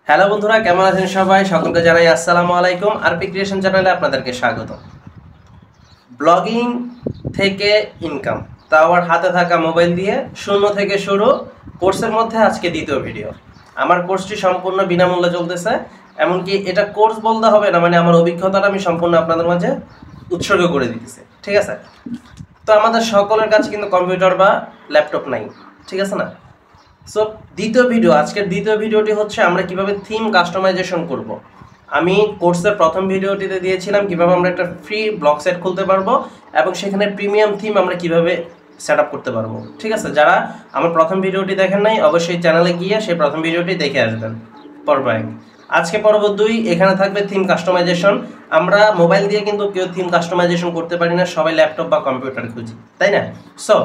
Hello বন্ধুরা, কেমন আছেন সবাই? সকলকে জানাই আসসালামু আলাইকুম। আরপি ক্রিয়েশন চ্যানেলে আপনাদেরকে স্বাগত। ব্লগিং থেকে ইনকাম, তা আবার হাতে থাকা মোবাইল দিয়ে, শূন্য থেকে শুরু কোর্সের মধ্যে আজকে দ্বিতীয় ভিডিও। আমার কোর্সটি সম্পূর্ণ বিনামূল্যে চলতেছে, এমনকি এটা কোর্স বলতে হবে না, মানে আমার অভিজ্ঞতাটা আমি সম্পূর্ণ আপনাদের মাঝে উৎসর্গ করে দিতেছি, ঠিক আছে? তো আমাদের সকলের কাছে কিন্তু কম্পিউটার বা ল্যাপটপ নাই, ঠিক আছে না? সো আজকের দ্বিতীয় ভিডিওটি হচ্ছে আমরা কিভাবে থিম কাস্টমাইজেশন করব। আমি কোর্সের প্রথম ভিডিওটিতে দিয়েছিলাম কিভাবে আমরা একটা ফ্রি ব্লগ সেট খুলতে পারবো এবং সেখানে প্রিমিয়াম থিম আমরা কিভাবে সেট আপ করতে পারবো, ঠিক আছে? যারা আমার প্রথম ভিডিওটি দেখেন নাই অবশ্যই চ্যানেলে গিয়ে সেই প্রথম ভিডিওটি দেখে আসবেন। পর্ব 1। আজকে পর্ব 2, এখানে থাকবে থিম কাস্টমাইজেশন। আমরা মোবাইল দিয়ে কিন্তু কেউ থিম কাস্টমাইজেশন করতে পারি না, সবাই ল্যাপটপ বা কম্পিউটার খুঁজি, তাই না? সো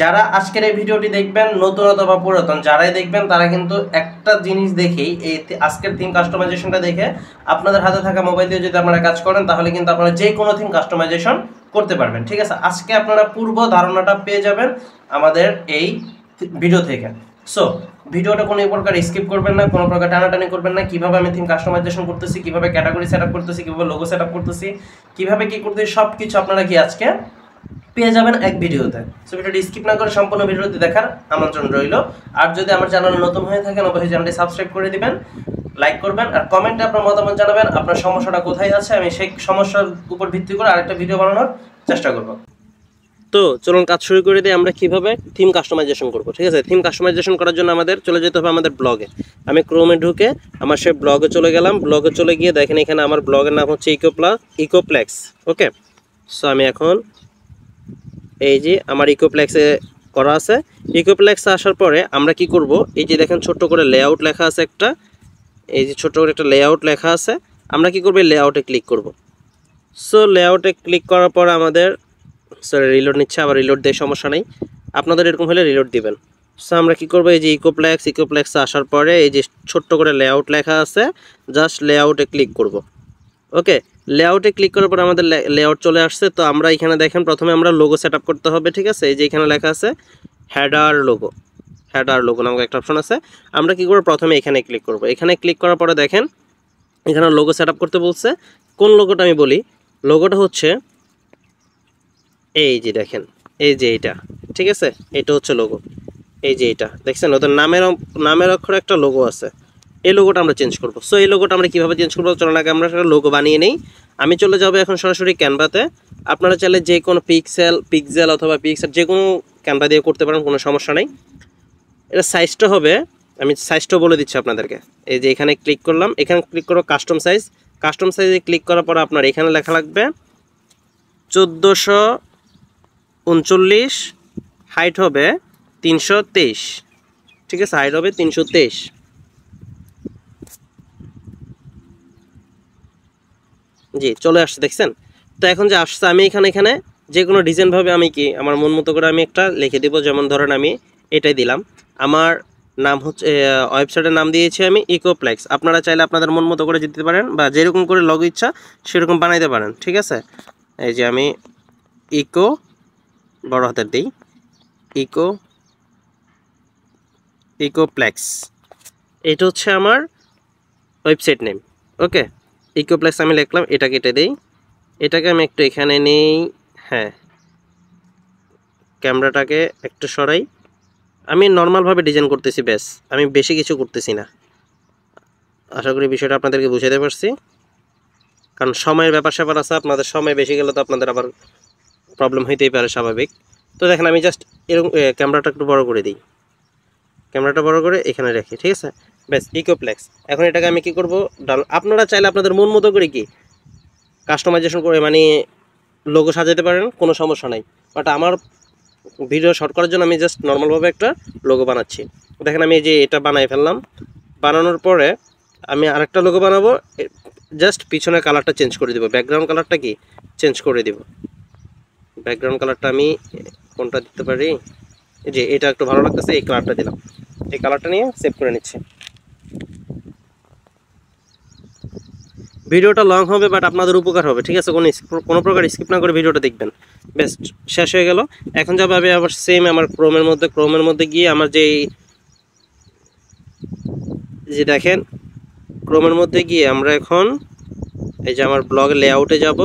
যারা আজকের এই ভিডিওটি দেখবেন, নতুন অথবা পুরাতন যারাই দেখবেন, তারা কিন্তু একটা জিনিস দেখেই এই আজকের থিম কাস্টমাইজেশনটা দেখে আপনাদের হাতে থাকা মোবাইল দিয়ে যদি আপনারা কাজ করেন তাহলে কিন্তু আপনারা যে কোনো থিম কাস্টমাইজেশন করতে পারবেন, ঠিক আছে? আজকে আপনারা পূর্ব ধারণাটা পেয়ে যাবেন আমাদের এই ভিডিও থেকে। সো ভিডিওটা কোনো প্রকার স্কিপ করবেন না, কোনো প্রকার টানাটানি করবেন না। কিভাবে আমি থিম কাস্টমাইজেশন করতেছি, কিভাবে ক্যাটাগরি সেট আপ করতেছি, কিভাবে লোগো সেট আপ করতেছি, কিভাবে কি করতেছি, সব কিছু আপনারা কি আজকে পেয়ে যাবেন এক ভিডিওতে। সো ভিডিওটি স্কিপ না করে সম্পূর্ণ ভিডিওটি দেখার আমন্ত্রণ রইল। আর যদি আমার চ্যানেলে নতুন হয়ে থাকেন অবশ্যই চ্যানেলটি সাবস্ক্রাইব করে দিবেন, লাইক করবেন আর কমেন্টে আপনার মতামত জানাবেন আপনার সমস্যাটা কোথায় আছে। আমি সেই সমস্যার উপর ভিত্তি করে আরেকটা ভিডিও বানানোর চেষ্টা করব। তো চলুন কাজ শুরু করে দিই, আমরা কিভাবে থিম কাস্টমাইজেশন করব, ঠিক আছে? থিম কাস্টমাইজেশন করার জন্য আমাদের চলে যেতে হবে আমাদের ব্লগে। আমি ক্রোমে ঢুকে আমার সেই ব্লগে চলে গেলাম। ব্লগে চলে গিয়ে দেখেন এখানে আমার ব্লগের নাম হচ্ছে ইকোপ্লেক্স। ওকে, সো আমি এখন এই যে আমার ইকোপ্লেক্সে করা আছে। ইকোপ্লেক্সে আসার পরে আমরা কি করব, এই যে দেখেন ছোট্ট করে লেআউট লেখা আছে একটা, এই যে ছোট্ট করে একটা লেআউট লেখা আছে। আমরা কি করব, লেআউটে ক্লিক করব। সো লেআউটে ক্লিক করার পর আমাদের সরি রিলোড নিচ্ছে, আবার রিলোড দিয়ে সমস্যা নেই, আপনাদের এরকম হলে রিলোড দিবেন। সো আমরা কি করব, এই যে ইকোপ্লেক্সে আসার পরে এই যে ছোট্ট করে লেআউট লেখা আছে, জাস্ট লেআউটে ক্লিক করব। ওকে, লেআউটে ক্লিক করার পর আমাদের লেআউট চলে আসছে। তো আমরা এখানে দেখেন প্রথমে আমরা লোগো সেট আপ করতে হবে, ঠিক আছে? এই যে এখানে লেখা আছে হেডার লোগো নামক একটা অপশন আছে। আমরা কি করব, প্রথমে এখানে ক্লিক করব। এখানে ক্লিক করার পরে দেখেন এখানে লোগো সেট আপ করতে বলছে। কোন লোগোটা আমি বলি, লোগোটা হচ্ছে এই যে দেখেন, এই যে এইটা, ঠিক আছে? এটা হচ্ছে লোগো। এই যে এটা দেখছেন, ওদের নামের অক্ষরে একটা লোগো আছে। এই লোগোটা আমরা চেঞ্জ করব। সো এই লোগোটা আমরা কীভাবে চেঞ্জ করবো, চলুন আগে আমরা একটা লোগো বানিয়ে নেই। আমি চলে যাবো এখন সরাসরি ক্যানভাতে। আপনারা চাইলে যে কোনো পিক্সেল অথবা পিক্সেল যে কোনো ক্যানভা দিয়ে করতে পারেন, কোনো সমস্যা নেই। এটা সাইজটা হবে, আমি সাইজটাও বলে দিচ্ছি আপনাদেরকে। এই যে এখানে ক্লিক করলাম, এখানে ক্লিক করো কাস্টম সাইজে ক্লিক করার পর আপনার এখানে লেখা লাগবে 1439, হাইট হবে 323, ঠিক আছে? হাইট হবে 323। জি চলে আসছে, দেখছেন? তো এখন যে আসছে আমি এখানে যে কোনো ডিজাইনভাবে আমি কি আমার মন মতো করে আমি একটা লিখে দেবো। যেমন ধরেন আমি এটাই দিলাম, আমার নাম হচ্ছে ওয়েবসাইটের নাম দিয়েছি আমি ইকোপ্লেক্স। আপনারা চাইলে আপনাদের মন মতো করে দিতে পারেন বা যেরকম করে লগো ইচ্ছা সেরকম বানাইতে পারেন, ঠিক আছে? এই যে আমি ইকো বড় হাতের দিই, ইকোপ্লেক্স, এটা হচ্ছে আমার ওয়েবসাইট নেম। ওকে, ইকোপ্লেক্স আমি লিখলাম, এটা কেটে দেই, এটাকে আমি একটু এখানে নেই। হ্যাঁ, ক্যামেরাটাকে একটু সরাই। আমি নর্মালভাবে ডিজাইন করতেছি, ব্যাস, আমি বেশি কিছু করতেছি না। আশা করি বিষয়টা আপনাদেরকে বুঝাতে পারছি, কারণ সময়ের ব্যাপার স্যাপার আছে। আপনাদের সময় বেশি গেলে তো আপনাদের আবার প্রবলেম হইতেই পারে, স্বাভাবিক। তো দেখেন আমি জাস্ট এরকম ক্যামেরাটা একটু বড় করে দিই, ক্যামেরাটা বড় করে এখানে রাখি, ঠিক আছে? ব্যাস, ইকোপ্লেক্স। এখন এটাকে আমি কি করব, আপনারা চাইলে আপনাদের মন মতো করে কি কাস্টমাইজেশন করে মানে লোগো সাজাতে পারেন, কোনো সমস্যা নাই। বাট আমার ভিডিও শর্ট করার জন্য আমি জাস্ট নর্মালভাবে একটা লোগো বানাচ্ছি। দেখেন আমি এই যে এটা বানাই ফেললাম। বানানোর পরে আমি আরেকটা লোগো বানাবো, জাস্ট পিছনের কালারটা চেঞ্জ করে দিব, ব্যাকগ্রাউন্ড কালারটা কি চেঞ্জ করে দিব। ব্যাকগ্রাউন্ড কালারটা আমি কোনটা দিতে পারি, এই যে এটা একটু ভালো লাগতেছে, এই কালারটা দিলাম। এই কালারটা নিয়ে সেভ করে নিচ্ছি। ভিডিওটা লং হবে বাট আপনাদের উপকার হবে, ঠিক আছে? কোনো প্রকার স্কিপ না করে ভিডিওটা দেখবেন। বেস্ট, শেষ হয়ে গেল। এখন যাবো আমি আবার সেম আমার ক্রোমের মধ্যে গিয়ে আমার যে দেখেন ক্রোমের মধ্যে গিয়ে আমরা এখন এই যে আমার ব্লগ লেআউটে যাব।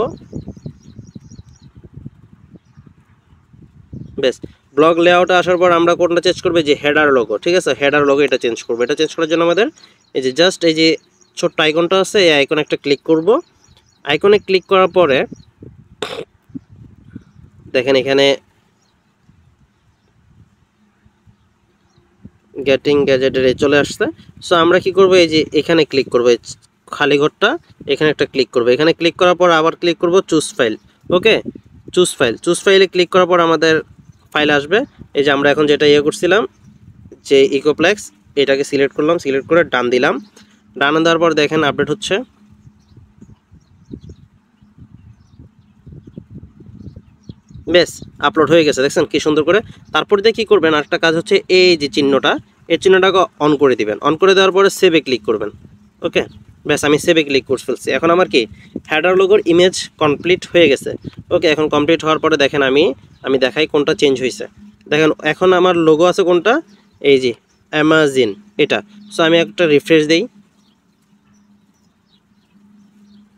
বেশ, ব্লগ লেআউটে আসার পর আমরা কোনটা চেঞ্জ করব, যে হেডার লোগো, ঠিক আছে, হেডার লোগো এটা চেঞ্জ করব। এটা চেঞ্জ করার জন্য আমাদের এই যে জাস্ট এই যে ছোট্ট আইকনটা আছে, এই আইকনে একটা ক্লিক করব। আইকনে ক্লিক করার পরে দেখেন এখানে গেটিং গ্যাজেটের চলে আসছে। সো আমরা কি করব, এই যে এখানে ক্লিক করব, খালি ঘরটা এখানে একটা ক্লিক করব। এখানে ক্লিক করার পর আবার ক্লিক করব চুজ ফাইল। ওকে, চুজ ফাইলে ক্লিক করার পর আমাদের ফাইল আসবে। এই যে আমরা এখন যেটা ইয়ে করছিলাম, যে ইকোপ্লেক্স, এটাকে সিলেক্ট করলাম, সিলেক্ট করে ডান দিলাম। ডান দেওয়ার পর দেখেন আপডেট হচ্ছে। বেশ, আপলোড হয়ে গেছে, দেখছেন কি সুন্দর করে। তারপর দিয়ে কী করবেন, আরেকটা কাজ হচ্ছে এই যে চিহ্নটা, এই চিহ্নটাকে অন করে দিবেন। অন করে দেওয়ার পরে সেভে ক্লিক করবেন। ওকে, ব্যাস আমি সেভে ক্লিক করে ফেলছি। এখন আমার কি হেডার লোগোর ইমেজ কমপ্লিট হয়ে গেছে। ওকে, এখন কমপ্লিট হওয়ার পরে দেখেন আমি দেখাই কোনটা চেঞ্জ হয়েছে। দেখেন এখন আমার লোগো আছে কোনটা, এই যে অ্যামাজিন এটা। সো আমি একটা রিফ্রেশ দিই।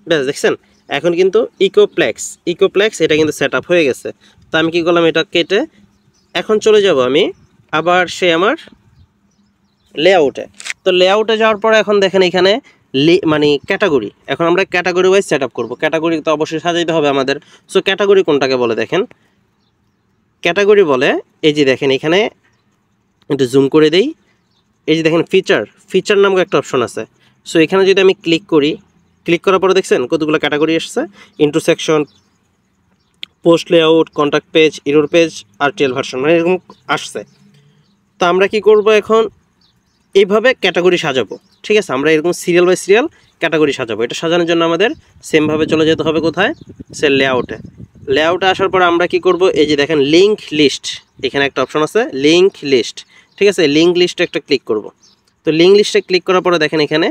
ব্যাস, দেখছেন এখন কিন্তু ইকোপ্লেক্স এটা কিন্তু সেট আপ হয়ে গেছে। তো আমি কী করলাম, এটা কেটে এখন চলে যাব আমি আবার আমার লেআউটে। তো লেআউটে যাওয়ার পরে এখন দেখেন এখানে মানে ক্যাটাগরি, এখন আমরা ক্যাটাগরি ওয়াইজ সেট আপ করবো। ক্যাটাগরি তো অবশ্যই সাজাইতে হবে আমাদের। সো ক্যাটাগরি কোনটাকে বলে, দেখেন ক্যাটাগরি বলে, এই যে দেখেন এখানে একটু জুম করে দেই, এই যে দেখেন ফিচার নামক একটা অপশন আছে। সো এখানে যদি আমি ক্লিক করি, ক্লিক করার পরে দেখছেন কতগুলো ক্যাটাগরি আসছে, into section, post layout, contact page, error page, RTL version, মানে এরকম আসছে। তো আমরা কি করব, এখন এইভাবে ক্যাটাগরি সাজাবো। ঠিক আছে, আমরা এরকম সিরিয়াল বাই সিরিয়াল ক্যাটাগরি সাজাবো। এটা সাজানোর জন্য আমাদের সেমভাবে চলে যেতে হবে কোথায়, লেআউটে আসার পর আমরা কি করব, এই যে দেখেন লিঙ্ক লিস্ট, এখানে একটা অপশন আছে লিঙ্ক লিস্ট। ঠিক আছে, লিঙ্ক লিস্টে একটা ক্লিক করব। তো লিঙ্ক লিস্টে ক্লিক করার পরে দেখেন এখানে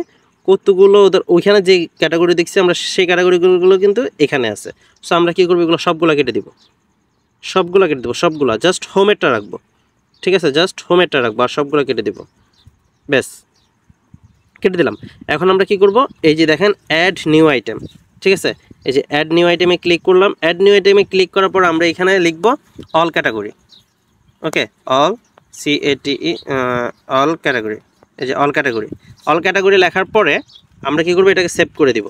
কতগুলো ওইখানে যে ক্যাটাগরি দেখছি আমরা, সেই ক্যাটাগরিগুলো কিন্তু এখানে আছে। সো আমরা কী করবো, এগুলো সবগুলো কেটে দিব, সবগুলো জাস্ট হোমেরটা রাখবো। ঠিক আছে, জাস্ট হোমেরটা রাখবো আর সবগুলো কেটে দিব। ব্যাস, কেটে দিলাম। এখন আমরা কি করব, এই যে দেখেন অ্যাড নিউ আইটেম। ঠিক আছে, এই যে অ্যাড নিউ আইটেমে ক্লিক করলাম। অ্যাড নিউ আইটেমে ক্লিক করার পর আমরা এখানে লিখব অল ক্যাটাগরি। ওকে, অল CATE অল ক্যাটাগরি। এই যে অল ক্যাটাগরি লেখার পরে আমরা কি করব, এটাকে সেভ করে দিব।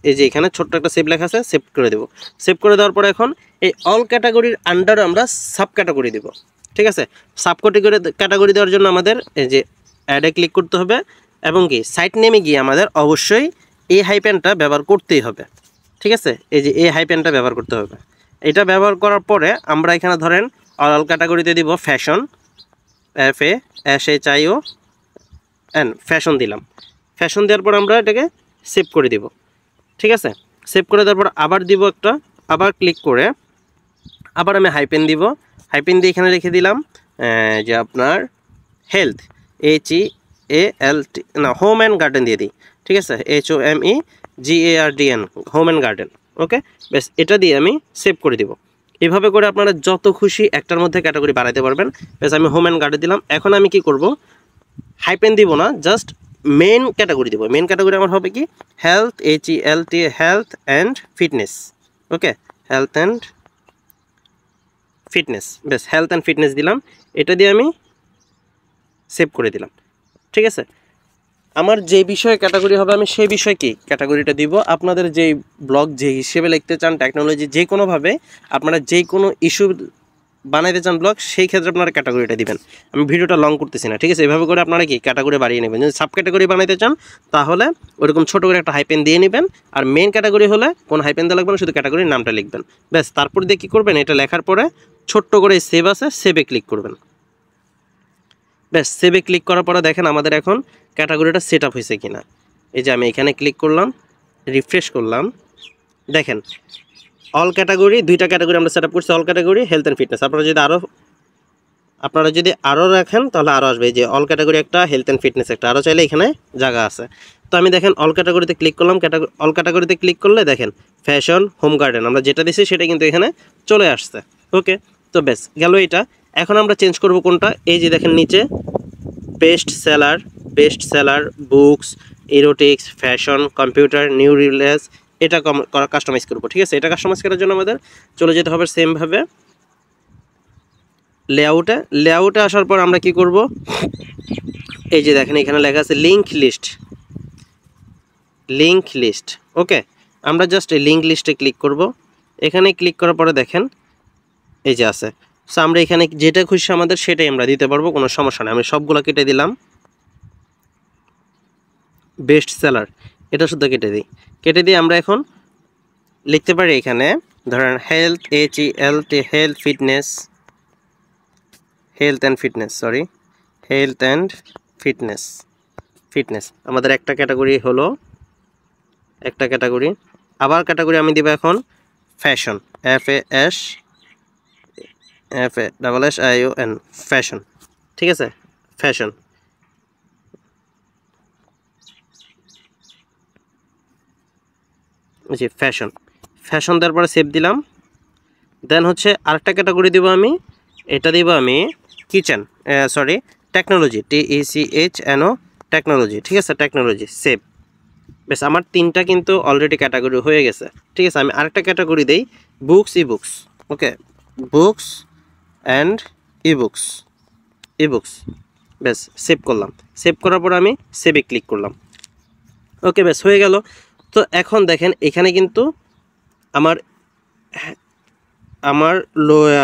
এই যে এখানে ছোট্ট একটা সেভ লেখা আছে, সেভ করে দেব। সেভ করে দেওয়ার পরে এখন এই অল ক্যাটাগরির আন্ডারে আমরা সাব ক্যাটাগরি দেব। ঠিক আছে, সাব ক্যাটাগরি দেওয়ার জন্য আমাদের এই যে অ্যাডে ক্লিক করতে হবে, এবং কি সাইট নেমে গিয়ে আমাদের অবশ্যই এই হাইপেনটা ব্যবহার করতেই হবে। ঠিক আছে, এই যে এই হাইপেনটা ব্যবহার করতে হবে। এটা ব্যবহার করার পরে আমরা এখানে ধরেন অল ক্যাটাগরিতে দিব ফ্যাশন, FASHION, ফ্যাশন দিলাম। ফ্যাশন দেওয়ার পর আমরা এটাকে সেভ করে দিব। ঠিক আছে, সেভ করে দেওয়ার পর আবার দিব একটা, আবার ক্লিক করে আবার আমি হাইপেন দিব। হাইপেন দিয়ে এখানে রেখে দিলাম যে আপনার হেলথ, HEALT, না হোম অ্যান্ড গার্ডেন দিয়ে দিই। ঠিক আছে, HOMEGARDEN, হোম অ্যান্ড গার্ডেন। ওকে, বেশ, এটা দিয়ে আমি সেভ করে দিব। এভাবে করে আপনারা যত খুশি একটার মধ্যে ক্যাটাগরি বাড়াইতে পারবেন। বেশ, আমি হোম অ্যান্ড গার্ডেন দিলাম। এখন আমি কি করব, হাইপেন দিব না, জাস্ট মেন ক্যাটাগরি দিব। মেন ক্যাটাগরি আমার হবে কি health, HELT, health and fitness. Okay, health and fitness. বেশ, হেলথ অ্যান্ড ফিটনেস দিলাম। এটা দিয়ে আমি সেভ করে দিলাম। ঠিক আছে, আমার যে বিষয়ে ক্যাটাগরি হবে আমি সেই বিষয়ে কি ক্যাটাগরিটা দিব। আপনাদের যেই ব্লগ যে হিসেবে লিখতে চান, টেকনোলজি যে কোনোভাবে আপনারা যে কোনো ইস্যু বানাইতে চান ব্লগ, সেই ক্ষেত্রে আপনারা ক্যাটাগরিটা দিবেন। আমি ভিডিওটা লং করতেছি না। ঠিক আছে, এভাবে করে আপনারা কি ক্যাটাগরি বাড়িয়ে নেবেন। যদি সাব ক্যাটাগরি বানাইতে চান তাহলে ওরকম ছোটো করে একটা হাইপেন দিয়ে নেবেন। আর মেন ক্যাটাগরি হলে কোনো হাইপেন দিয়ে লাগবে না, শুধু ক্যাটাগরির নামটা লিখবেন। ব্যাস, তারপর দিয়ে কী করবেন, এটা লেখার পরে ছোট্ট করে সেভ আছে, সেভে ক্লিক করবেন। ব্যাস, সেভে ক্লিক করার পরে দেখেন আমাদের এখন ক্যাটাগরিটা সেট আপ হয়েছে কিনা। এই যে আমি এখানে ক্লিক করলাম, রিফ্রেশ করলাম, দেখেন অল ক্যাটাগরি, দুইটা ক্যাটাগরি আমরা সেট আপ করছি, all category, health and fitness. আপনারা যদি আরও রাখেন তাহলে আরও আসবে। যে অল ক্যাটাগরি একটা, হেলথ অ্যান্ড ফিটনেস একটা, আরও চাইলে এখানে জায়গা আছে। তো আমি দেখেন অল ক্যাটাগরিতে ক্লিক করলাম। অল ক্যাটাগরিতে ক্লিক করলে দেখেন ফ্যাশন, হোম গার্ডেন, আমরা যেটা দিছি সেটা কিন্তু এখানে চলে আসছে। ওকে, তো বেশ গেল এটা। এখন আমরা চেঞ্জ করব কোনটা, এই যে দেখেন নিচে best seller, best seller, books, electronics, fashion, computer, new release, এটা কাস্টমাইজ করবো। ঠিক আছে, এটা কাস্টমাইজ করার জন্য আমাদের চলে যেতে হবে সেমভাবে লেআউটে আসার পর আমরা কি করব, এই যে দেখেন এখানে লেখা আছে লিঙ্ক লিস্ট। ওকে, আমরা জাস্ট এই লিঙ্ক লিস্টে ক্লিক করব। এখানে ক্লিক করার পরে দেখেন এই যে আছে। সো আমরা এখানে যেটা খুশি আমাদের সেটাই আমরা দিতে পারবো, কোনো সমস্যা নেই। আমি সবগুলো কেটে দিলাম। বেস্ট সেলার এটা শুধু কেটে দিয়ে আমরা এখন লিখতে পারি এখানে ধরেন health, HELT, health and fitness আমাদের একটা ক্যাটাগরি হলো, একটা ক্যাটাগরি। আবার ক্যাটাগরি আমি দিব এখন ফ্যাশন, FASHION, ফ্যাশন। ঠিক আছে, ফ্যাশন। জি, ফ্যাশন দেওয়ার পরে সেভ দিলাম। দেন হচ্ছে আরেকটা ক্যাটাগরি দিব আমি, এটা দিব আমি কিচেন, টেকনোলজি, TECHNO, টেকনোলজি। ঠিক আছে, টেকনোলজি, সেভ। বেশ, আমার তিনটা কিন্তু অলরেডি ক্যাটাগরি হয়ে গেছে। ঠিক আছে, আমি আরেকটা ক্যাটাগরি দেই, books, ebooks. Okay, books and ebooks. বেশ, সেভ করলাম। সেভ করার পর আমি সেভে ক্লিক করলাম। ওকে, বেশ হয়ে গেল। তো এখন দেখেন এখানে কিন্তু আমার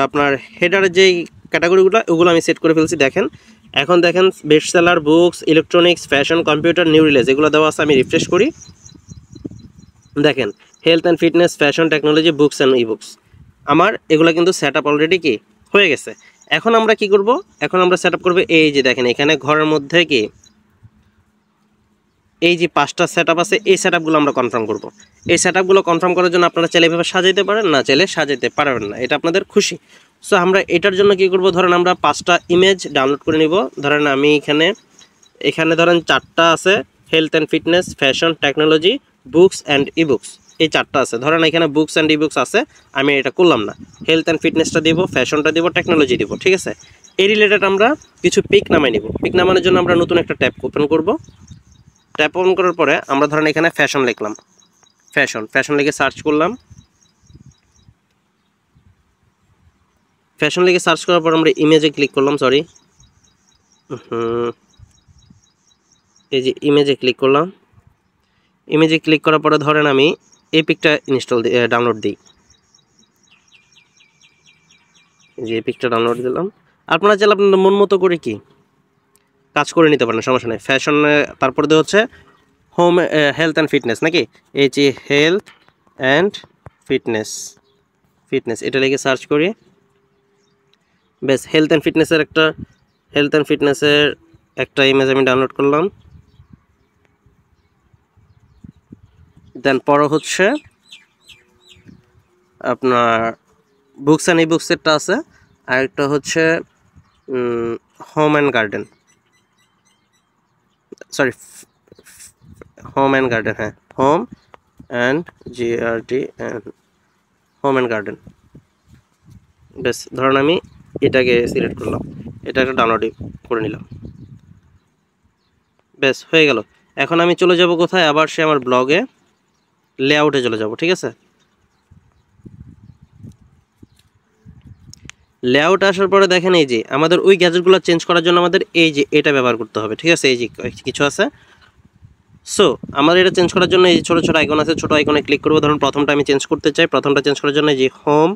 আপনার হেডারের যেই ক্যাটাগরিগুলো ওগুলো আমি সেট করে ফেলছি। দেখেন এখন দেখেন best seller, books, electronics, fashion, computer, new release এগুলো দেওয়া আছে। আমি রিফ্রেশ করি, দেখেন health and fitness, fashion, technology, books and ebooks আমার এগুলো কিন্তু সেট আপ অলরেডি কি হয়ে গেছে। এখন আমরা কি করব, এখন আমরা সেট আপ করবো এই যে দেখেন এখানে ঘরের মধ্যে কি এই যে 5টা সেট আপ আছে, এই সেট আপগুলো আমরা কনফার্ম করব। এই সেট আপগুলো কনফার্ম করার জন্য আপনারা চাইলে এভাবে সাজাইতে পারেন, না চাইলে সাজাইতে পারবেন না, এটা আপনাদের খুশি। সো আমরা এটার জন্য কি করব, ধরেন আমরা 5টা ইমেজ ডাউনলোড করে নিব। ধরেন আমি এখানে ধরেন 4টা আছে, health and fitness, fashion, technology, books and ebooks, এই 4টা আছে। ধরেন এখানে বুকস অ্যান্ড ইবুকস আছে, আমি এটা করলাম না। হেলথ অ্যান্ড ফিটনেসটা দিব, ফ্যাশনটা দিব, টেকনোলজি দিব। ঠিক আছে, এই রিলেটেড আমরা কিছু পিক নামাই নিব। পিক নামানোর জন্য আমরা নতুন একটা ট্যাব ওপেন করব। ট্যাপ অন করার পরে আমরা ধরেন এখানে ফ্যাশন লিখলাম, ফ্যাশন লিখে সার্চ করলাম। ফ্যাশন লিখে সার্চ করার পর আমরা ইমেজে ক্লিক করলাম, এই যে ইমেজে ক্লিক করলাম। ইমেজে ক্লিক করার পরে ধরেন আমি এই পিকটা ডাউনলোড দিই। এই যে এই পিকটা ডাউনলোড দিলাম। আপনারা চাইলে আপনাদের মন মতো করে কি কাজ করে নিতে পারেন, সমস্যা নেই। ফ্যাশন, তারপরে দিয়ে হচ্ছে হোম, হেলথ অ্যান্ড ফিটনেস, নাকি হেলথ অ্যান্ড ফিটনেস এটা লিখে সার্চ করি। বেশ, হেলথ অ্যান্ড ফিটনেসের একটা ইমেজ আমি ডাউনলোড করলাম। দেন পরে হচ্ছে আপনার বুকস অ্যান্ড ইবুকসেরটা আছে, আর একটা হচ্ছে home and garden, home and garden, হ্যাঁ, home and home and garden. বেশ, ধরুন আমি এটাকে সিলেক্ট করলাম, এটাকে ডাউনলোড করে নিলাম। বেশ, হয়ে গেল। এখন আমি চলে যাব কোথায়, আবার সে আমার ব্লগে লেআউটে চলে যাব। ঠিক আছে, লেআউট আসার পরে দেখেন এই যে আমাদের ওই গ্যাজেটগুলো চেঞ্জ করার জন্য আমাদের এই যে এটা ব্যবহার করতে হবে। ঠিক আছে, এই যে কিছু আছে। সো আমাদের এটা চেঞ্জ করার জন্য এই ছোটো ছোটো আইকন আছে, ছোটো আইকনে ক্লিক করবো। ধরুন প্রথমটা আমি চেঞ্জ করতে চাই, প্রথমটা চেঞ্জ করার জন্য এই যে হোম,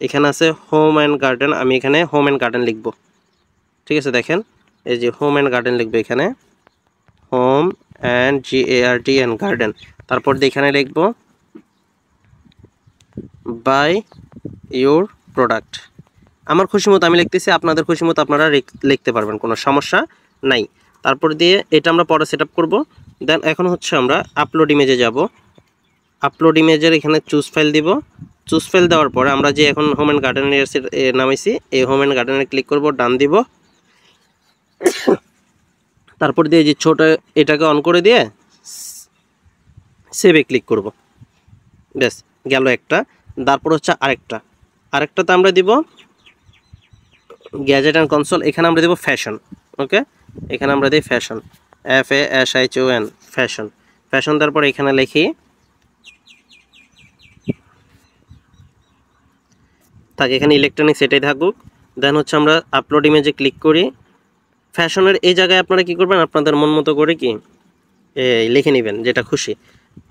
এখানে আছে হোম অ্যান্ড গার্ডেন, আমি এখানে হোম অ্যান্ড গার্ডেন লিখব। ঠিক আছে, দেখেন এই যে হোম অ্যান্ড গার্ডেন লিখবো, এখানে হোম অ্যান্ড গার্ডেন। তারপর এখানে লিখব বাই ইউর প্রোডাক্ট। আমার খুশি মতো আমি লিখতেছি, আপনাদের খুশি মতো আপনারা লিখতে পারবেন, কোনো সমস্যা নাই। তারপর দিয়ে এটা আমরা পরে সেট আপ করবো। দেন এখন হচ্ছে আমরা আপলোড ইমেজে যাব। আপলোড ইমেজের এখানে চুজ ফাইল দিব। চুজ ফাইল দেওয়ার পরে আমরা যে এখন হোম অ্যান্ড গার্ডেনের নামাইছি, এই হোম অ্যান্ড গার্ডেনে ক্লিক করব, ডান দিব। তারপর দিয়ে যে ছোট এটাকে অন করে দিয়ে সেভে ক্লিক করব। বেশ, গেল একটা। তারপর হচ্ছে আরেকটাতে আমরা দিব গ্যাজেট অ্যান্ড কনসোল, এখানে আমরা দেব ফ্যাশন। ওকে, এখানে আমরা দিই ফ্যাশন, FASHON, ফ্যাশন। ফ্যাশন দেওয়ার পর এখানে লিখি থাক, এখানে ইলেকট্রনিক্স এটাই থাকুক। দেন হচ্ছে আমরা আপলোড ইমেজে ক্লিক করি। ফ্যাশনের এই জায়গায় আপনারা কি করবেন, আপনাদের মন মতো করে কি লিখে নেবেন যেটা খুশি।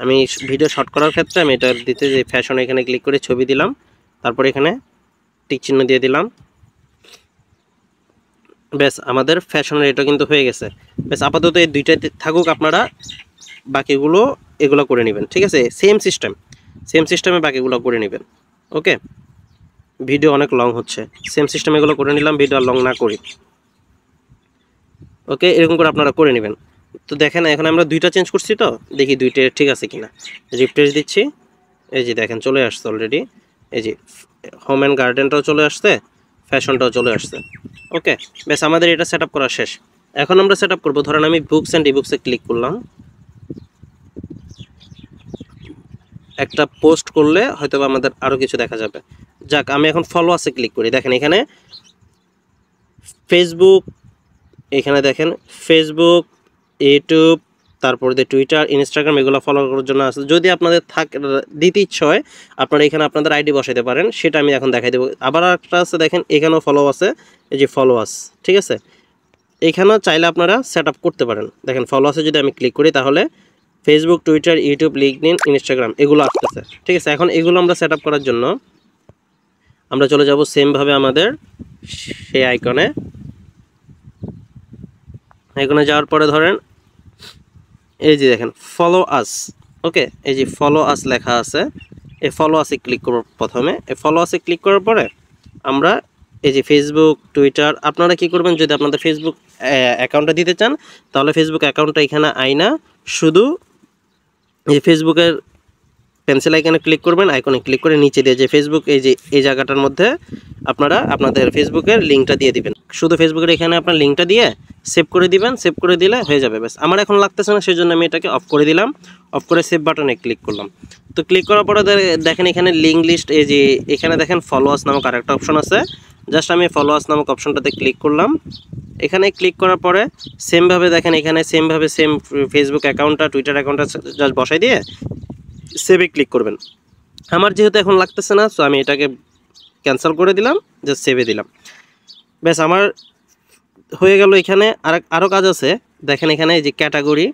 আমি ভিডিও শর্ট করার ক্ষেত্রে আমি এটা দিতে যে ফ্যাশন, এখানে ক্লিক করে ছবি দিলাম, তারপর এখানে টিক চিহ্ন দিয়ে দিলাম। ব্যাস, আমাদের ফ্যাশনের এটা কিন্তু হয়ে গেছে। ব্যাস, আপাতত এই দুইটাই থাকুক, আপনারা বাকিগুলো এগুলো করে নেবেন। ঠিক আছে, সেম সিস্টেমে বাকিগুলো করে নেবেন। ওকে, ভিডিও অনেক লং হচ্ছে, সেম সিস্টেমে এগুলো করে নিলাম, ভিডিও লং না করি। ওকে, এরকম করে আপনারা করে নেবেন। তো দেখেন এখন আমরা দুইটা চেঞ্জ করছি, তো দেখি দুইটা ঠিক আছে কিনা। রিফ্রেশ দিচ্ছি, এই যে দেখেন চলে আসছে অলরেডি। এই যে হোম অ্যান্ড গার্ডেনটাও চলে আসছে, ফ্যাশনটাও চলে আসছে। ওকে, বেশ, আমাদের এটা সেট আপ করা শেষ। এখন আমরা সেট আপ করবো, ধরেন আমি বুকস অ্যান্ড ইবুকসে ক্লিক করলাম। একটা পোস্ট করলে হয়তো আমাদের আরও কিছু দেখা যাবে। যাক, আমি এখন ফলোয়ার্সে ক্লিক করি। দেখেন এখানে ফেসবুক, এখানে দেখেন ফেসবুক, ইউটিউব, তারপর দিয়ে টুইটার, ইনস্টাগ্রাম, এগুলো ফলো করার জন্য আছে। যদি আপনাদের দিতে ইচ্ছে হয় আপনারা এখানে আপনাদের আইডি বসাতে পারেন, সেটা আমি এখন দেখাই দেবো। আবার একটা আছে, দেখেন এখানেও ফলো আছে, এই যে ফলোয়ার্স। ঠিক আছে, এখানেও চাইলে আপনারা সেট আপ করতে পারেন। দেখেন ফলোয়ার্সে যদি আমি ক্লিক করি তাহলে Facebook, Twitter, YouTube, LinkedIn, Instagram এগুলো আসতেছে। ঠিক আছে, এখন এগুলো আমরা সেট আপ করার জন্য আমরা চলে যাব সেমভাবে আমাদের সেই আইকনে। এখানে যাওয়ার পরে ধরেন এই যে দেখেন ফলো আস। ওকে, এই যে ফলো আস লেখা আছে, এই ফলো আসে ক্লিক করব প্রথমে। এই ফলো আসে ক্লিক করার পরে আমরা এই যে ফেসবুক, টুইটার, আপনারা কি করবেন, যদি আপনাদের ফেসবুক অ্যাকাউন্টটা দিতে চান তাহলে ফেসবুক অ্যাকাউন্টটা এখানে আইনা শুধু এই ফেসবুকের পেন্সিল আইকনে ক্লিক করবেন, আইকনে ক্লিক করে নিচে দিয়ে যে ফেসবুক, এই যে এই জায়গাটার মধ্যে আপনারা আপনাদের ফেসবুকের লিঙ্কটা দিয়ে দিবেন। শুধু ফেসবুকের এখানে আপনার লিঙ্কটা দিয়ে সেভ করে দিবেন, সেভ করে দিলে হয়ে যাবে। ব্যাস, আমার এখন লাগতেছে না, সেই জন্য আমি এটাকে অফ করে দিলাম। অফ করে সেভ বাটনে ক্লিক করলাম। তো ক্লিক করার পরে দেখেন এখানে লিঙ্ক লিস্ট, এই যে এখানে দেখেন ফলোয়ার্স নামক আরেকটা অপশন আছে। জাস্ট আমি ফলোয়ার্স নামক অপশনটাতে ক্লিক করলাম। এখানে ক্লিক করার পরে সেমভাবে দেখেন এখানে সেম ফেসবুক অ্যাকাউন্টটা, টুইটার অ্যাকাউন্টটা জাস্ট বসাই দিয়ে সেভে ক্লিক করবেন। আমার যেহেতু এখন লাগতেছে না, সো আমি এটাকে ক্যান্সেল করে দিলাম, জাস্ট সেভে দিলাম। ব্যাস, আমার হয়ে গেল। এখানে আরও কাজ আছে। দেখেন এখানে এই যে ক্যাটাগরি,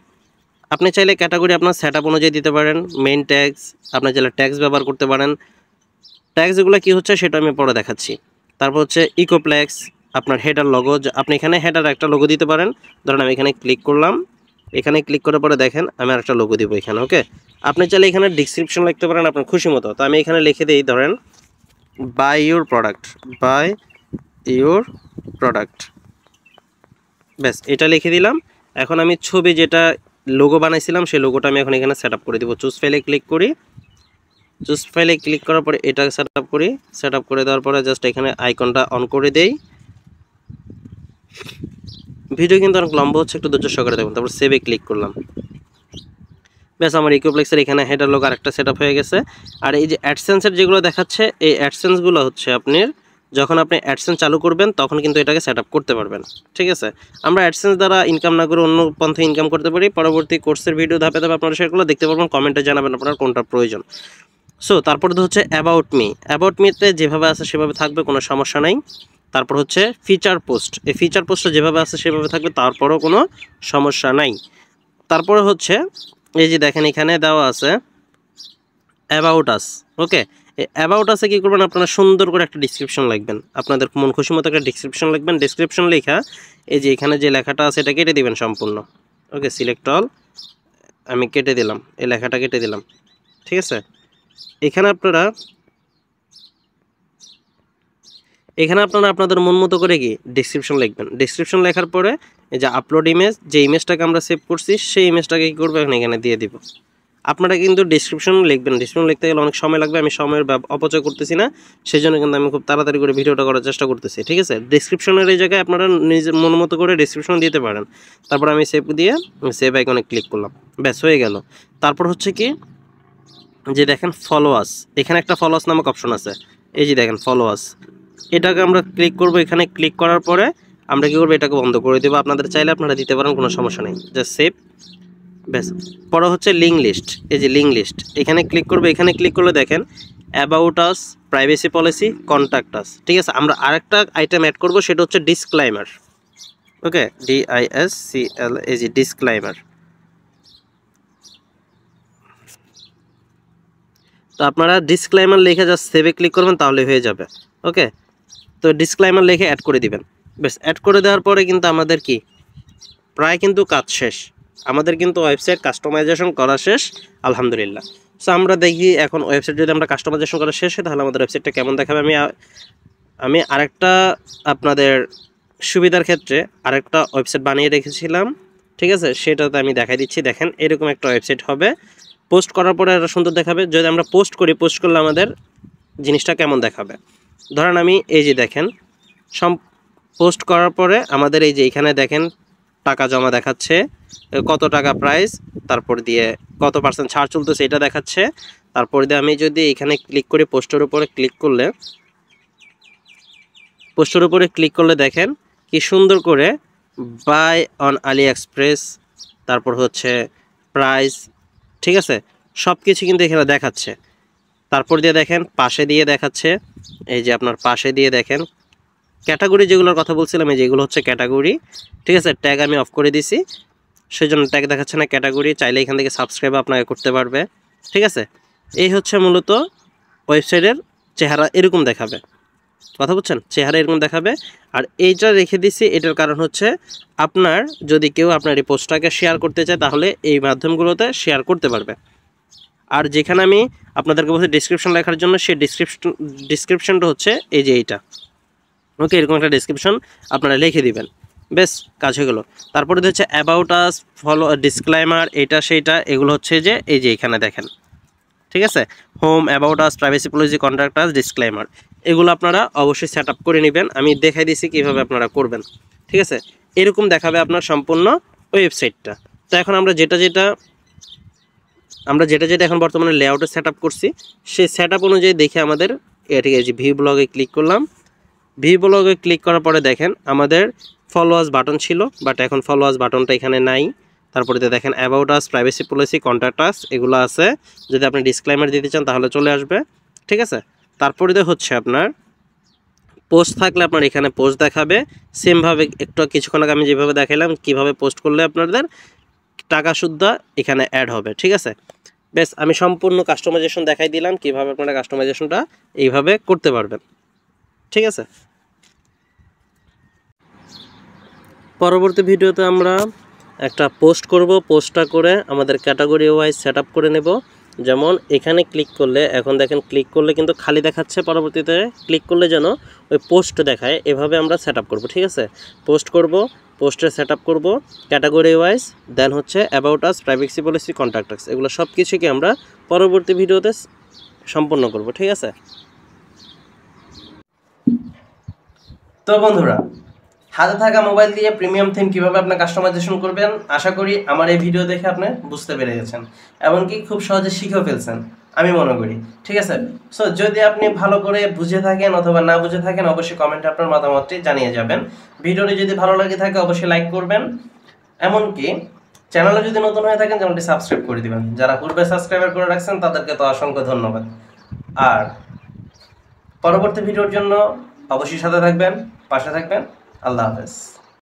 আপনি চাইলে ক্যাটাগরি আপনার সেট আপ অনুযায়ী দিতে পারেন। মেইন ট্যাগস, আপনি চাইলে ট্যাগস ব্যবহার করতে পারেন। ট্যাগস এগুলো কী হচ্ছে সেটা আমি পরে দেখাচ্ছি। তারপর হচ্ছে ইকোপ্লেক্স, আপনার হেডার লোগো, আপনি এখানে হেডার একটা লোগো দিতে পারেন। ধরেন আমি এখানে ক্লিক করলাম, এখানে ক্লিক করার পরে দেখেন আমি আরেকটা লোগো দিব এখানে। ওকে, আপনি চাইলে এখানে ডিসক্রিপশন লিখতে পারেন আপনার খুশি মতো। তো আমি এখানে লিখে দিই, ধরেন buy your product, buy your product. ব্যাস, এটা লিখে দিলাম। এখন আমি ছবি যেটা লোগো বানাইছিলাম সেই লোগোটা আমি এখন এখানে সেট আপ করে দিব। চুজ ফাইলে ক্লিক করি, চুজ ফাইলে ক্লিক করার পরে এটা সেট আপ করি। সেট আপ করে দেওয়ার পরে জাস্ট এখানে আইকনটা অন করে দেই। ভিডিও কিন্তু অনেক লম্বা হচ্ছে, একটু ধৈর্য সহকারে দেখুন। তারপর সেভে ক্লিক করলাম। ব্যাস, আমার ইকোপ্লেক্সের এখানে হেডার লোগো আরেকটা সেট আপ হয়ে গেছে। আর এই যে অ্যাডসেন্সের যেগুলো দেখাচ্ছে, এই অ্যাডসেন্সগুলো হচ্ছে আপনার যখন আপনি অ্যাডসেন্স চালু করবেন তখন কিন্তু এটাকে সেট আপ করতে পারবেন। ঠিক আছে, আমরা অ্যাডসেন্স দ্বারা ইনকাম না করে অন্য পন্থে ইনকাম করতে পারি। পরবর্তী কোর্সের ভিডিও ধাপে ধাপে আপনারা সেগুলো দেখতে পারবেন, কমেন্টে জানাবেন আপনার কোনটা প্রয়োজন। সো তারপরে তো হচ্ছে অ্যাবাউট মি। অ্যাবাউট মিতে যেভাবে আছে সেভাবে থাকবে, কোনো সমস্যা নাই। তারপর হচ্ছে ফিচার পোস্ট, এই ফিচার পোস্টটা যেভাবে আছে সেভাবে থাকবে, তারপরেও কোনো সমস্যা নাই। তারপরে হচ্ছে এই যে দেখেন এখানে দেওয়া আছে অ্যাবাউট আস। ওকে, অ্যাবাউট আসে কী করবেন, আপনারা সুন্দর করে একটা ডিসক্রিপশন লিখবেন, আপনাদের মন খুশি মতো একটা ডিসক্রিপশন লিখবেন। ডিসক্রিপশন লেখা এই যে এখানে যে লেখাটা আছে এটা কেটে দিবেন সম্পূর্ণ। ওকে, সিলেক্ট অল, আমি কেটে দিলাম, এই লেখাটা কেটে দিলাম। ঠিক আছে, এখানে আপনারা আপনাদের মন মতো করে কি ডিসক্রিপশন লিখবেন। ডিসক্রিপশন লেখার পরে এই যে আপলোড ইমেজ, যে ইমেজটাকে আমরা সেভ করছি সেই ইমেজটাকে কী করবো এখানে দিয়ে দিব। আপনারা কিন্তু ডিসক্রিপশন লিখবেন, ডিসক্রিপশন লিখতে গেলে অনেক সময় লাগবে, আমি সময়ের অপচয় করতেছি না, সেই জন্য কিন্তু আমি খুব তাড়াতাড়ি করে ভিডিওটা করার চেষ্টা করতেছি। ঠিক আছে, ডিসক্রিপশনের এই জায়গায় আপনারা নিজের মন মতো করে ডিসক্রিপশন দিতে পারেন। তারপর আমি সেভ দিয়ে সেভ আইকনে ক্লিক করলাম, ব্যাস হয়ে গেল। তারপর হচ্ছে কি যে দেখেন ফলোয়ার্স, এখানে একটা ফলোয়ার্স নামক অপশন আছে, এই যে দেখেন ফলোয়ার্স, এটাকে আমরা ক্লিক করব। এখানে ক্লিক করার পরে আমরা কী করবো, এটাকে বন্ধ করে দেবো। আপনাদের চাইলে আপনারা দিতে পারেন, কোনো সমস্যা নেই। জাস্ট সেভ, ব্যাস। পরে হচ্ছে লিঙ্ক লিস্ট, এই যে লিঙ্ক লিস্ট, এখানে ক্লিক করবে। এখানে ক্লিক করলে দেখেন about us, privacy policy, contact us. ঠিক আছে, আমরা আরেকটা আইটেম অ্যাড করবো, সেটা হচ্ছে ডিসক্লাইমার। ওকে, DISCLAG, ডিসক্লাইমার। তো আপনারা ডিসক্লাইমার লিখে জাস্ট সেভে ক্লিক করবেন, তাহলে হয়ে যাবে। ওকে, তো ডিসক্লাইমার লিখে অ্যাড করে দিবেন। বেশ, অ্যাড করে দেওয়ার পরে কিন্তু আমাদের কি প্রায় কিন্তু কাজ শেষ। আমাদের কিন্তু ওয়েবসাইট কাস্টমাইজেশন করা শেষ, আলহামদুলিল্লাহ। সো আমরা দেখি এখন ওয়েবসাইট যদি আমরা কাস্টমাইজেশন করা শেষ হয়, তাহলে আমাদের ওয়েবসাইটটা কেমন দেখাবে। আমি আরেকটা আপনাদের সুবিধার ক্ষেত্রে আরেকটা ওয়েবসাইট বানিয়ে রেখেছিলাম, ঠিক আছে, সেটাতে আমি দেখাই দিচ্ছি। দেখেন এরকম একটা ওয়েবসাইট হবে, পোস্ট করার পরে এটা সুন্দর দেখাবে। যদি আমরা পোস্ট করলে আমাদের জিনিসটা কেমন দেখাবে, ধরেন আমি এই যে দেখেন পোস্ট করার পরে আমাদের এই যে এখানে দেখেন টাকা জমা দেখাচ্ছে, কত টাকা প্রাইস, তারপর দিয়ে কত % ছাড় চলতেছে এটা দেখাচ্ছে। তারপর দিয়ে আমি যদি এখানে ক্লিক করি, পোস্টের উপরে ক্লিক করলে দেখেন কি সুন্দর করে বাই অন আলি এক্সপ্রেস, তারপর হচ্ছে প্রাইস, ঠিক আছে, সব কিছু কিন্তু এখানে দেখাচ্ছে। তারপর দিয়ে দেখেন পাশে দিয়ে দেখাচ্ছে, এই যে আপনার পাশে দিয়ে দেখেন ক্যাটাগরি যেগুলোর কথা বলছিলাম, এই যেগুলো হচ্ছে ক্যাটাগরি। ঠিক আছে, ট্যাগ আমি অফ করে দিছি, সেই জন্য ট্যাগ দেখাচ্ছে না। ক্যাটাগরি চাইলে এখান থেকে সাবস্ক্রাইব আপনাকে করতে পারবে। ঠিক আছে, এই হচ্ছে মূলত ওয়েবসাইটের চেহারা, এরকম দেখাবে। কথা বলছেন, চেহারা এরকম দেখাবে। আর এইটা রেখে দিছি, এটার কারণ হচ্ছে আপনার যদি কেউ আপনার এই পোস্টটাকে শেয়ার করতে চায়, তাহলে এই মাধ্যমগুলোতে শেয়ার করতে পারবে। আর যেখানে আমি আপনাদেরকে বলছি ডিসক্রিপশন লেখার জন্য, সেই ডিসক্রিপশনটা হচ্ছে এই যে এইটা। ওকে, এরকম একটা ডিসক্রিপশন আপনারা লিখে দিবেন, বেশ, কাজ হয়ে গেলো। তারপরে হচ্ছে অ্যাবাউট আস, ফলো, ডিসক্লাইমার, এটা সেইটা, এগুলো হচ্ছে যে এই যে এখানে দেখেন। ঠিক আছে, home, about us, privacy policy, contact us, disclaimer, এগুলো আপনারা অবশ্যই সেট আপ করে নেবেন। আমি দেখাই দিছি কীভাবে আপনারা করবেন। ঠিক আছে, এরকম দেখাবে আপনার সম্পূর্ণ ওয়েবসাইটটা। তো এখন আমরা যেটা এখন বর্তমানে লেআউটে সেট আপ করছি, সেই সেট আপ অনুযায়ী দেখে আমাদের ঠিক আছে, ভিউ ব্লগে ক্লিক করলাম। ভিউ ব্লগে ক্লিক করার পরে দেখেন আমাদের ফলোয়ার্স বাটন ছিল, বাট এখন ফলোয়ার্স বাটনটা এখানে নাই। তারপরে দেখেন about us, privacy policy, contact us, এগুলো আছে। যদি আপনি ডিসক্লেমার দিতে চান তাহলে চলে আসবে। ঠিক আছে, তারপরে হচ্ছে আপনার পোস্ট থাকলে আপনার এখানে পোস্ট দেখাবে। সেমভাবে একটু কিছুক্ষণ আগে আমি যেভাবে দেখালাম কীভাবে পোস্ট করলে আপনাদের টাকা সুদ্ধা এখানে অ্যাড হবে। ঠিক আছে, বেশ, আমি সম্পূর্ণ কাস্টমাইজেশন দেখাই দিলাম, কীভাবে আপনারা কাস্টমাইজেশনটা এইভাবে করতে পারবেন। ঠিক আছে, পরবর্তী ভিডিওতে আমরা একটা পোস্ট করব, পোস্টটা করে আমাদের ক্যাটাগরি ওয়াইজ সেট আপ করে নেব। যেমন এখানে ক্লিক করলে, এখন দেখেন ক্লিক করলে কিন্তু খালি দেখাচ্ছে, পরবর্তীতে ক্লিক করলে যেন ওই পোস্ট দেখায়, এভাবে আমরা সেট আপ করবো। ঠিক আছে, পোস্ট করব, পোস্টে সেট আপ করবো ক্যাটাগরি ওয়াইজ, দেন হচ্ছে about us, privacy policy, contact us, এগুলো সব কিছুকে আমরা পরবর্তী ভিডিওতে সম্পন্ন করব। ঠিক আছে, তো বন্ধুরা, হাতে থাকা মোবাইল দিয়ে প্রিমিয়াম থিম কীভাবে আপনার কাস্টমাইজেশন করবেন, আশা করি আমার এই ভিডিও দেখে আপনি বুঝতে পেরে গেছেন, এমনকি খুব সহজে শিখেও ফেলছেন আমি মনে করি। ঠিক আছে, সো যদি আপনি ভালো করে বুঝে থাকেন অথবা না বুঝে থাকেন, অবশ্যই কমেন্টে আপনার মতামতটি জানিয়ে যাবেন। ভিডিওটি যদি ভালো লাগে থাকে অবশ্যই লাইক করবেন, এমনকি চ্যানেলে যদি নতুন হয়ে থাকেন চ্যানেলটি সাবস্ক্রাইব করে দিবেন। যারা পূর্বে সাবস্ক্রাইবার করে রাখছেন তাদেরকে তো অসংখ্য ধন্যবাদ। আর পরবর্তী ভিডিওর জন্য অবশ্যই সাথে থাকবেন, পাশে থাকবেন। আল্লাহ হাফেজ।